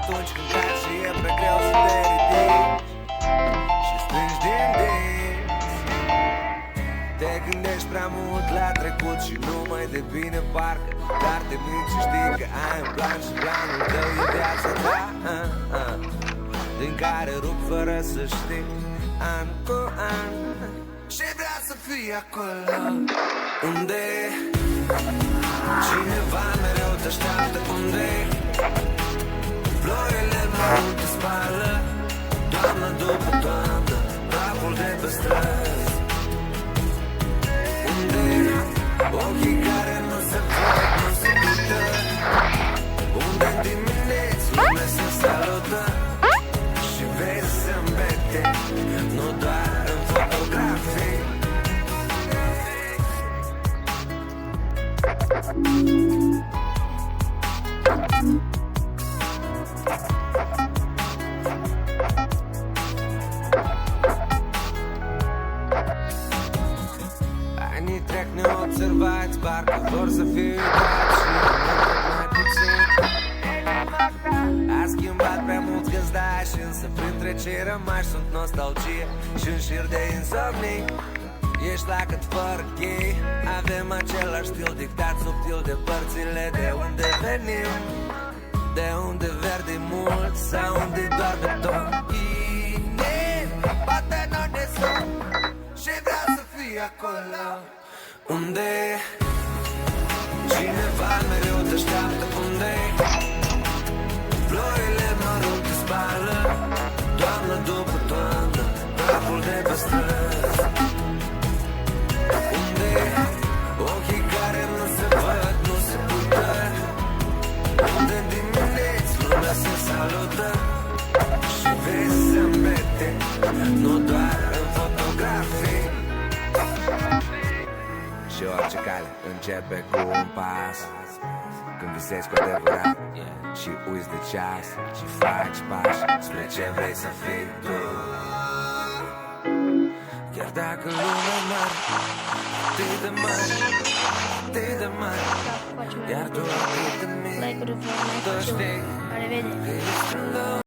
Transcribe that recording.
atunci când cazi și e prea greu să te ridici și strângi din dinți. Te gândești prea mult la trecut și nu mai de bine parcă, dar te minți și știi că ai un plan și planul tău e viața ta, din care rup fără să știi, an cu an. Și vrea să fii acolo unde cineva mereu te așteaptă, unde florile mult te spală, toamnă după toamnă, praful de pe străzi. Unde ochii care nu se văd, nu se uită, unde dimineți lumea se salută și vezi zâmbete, nu doar în fotografii. Anii trec neobservați, parcă vor să fie uitați și mai puțin. A schimbat prea mulți găzdași, însă printre cei rămași sunt nostalgie și un șir de insomnii. Ești la cât fără chei, avem același stil dictat subtil de părțile de unde venim, de unde verde mult sau unde doar beton. Poate nu ne sun și vreau să fii acolo unde cineva mereu te așteaptă, unde florile mărunt te spală, toamnă după toamnă, praful de pe străzi. Unde ochii care nu se văd, nu se uită, unde dimineți lumea se salută și vezi zâmbete, nu doar în fotografii. Și orice cale începe cu un pas, când visezi cu adevărat și uiți de ceas și faci pași spre ce vrei să fii tu. Chiar dacă lumea mare, atât de mare, atât de mare, iar tu atât de mic, tu știi că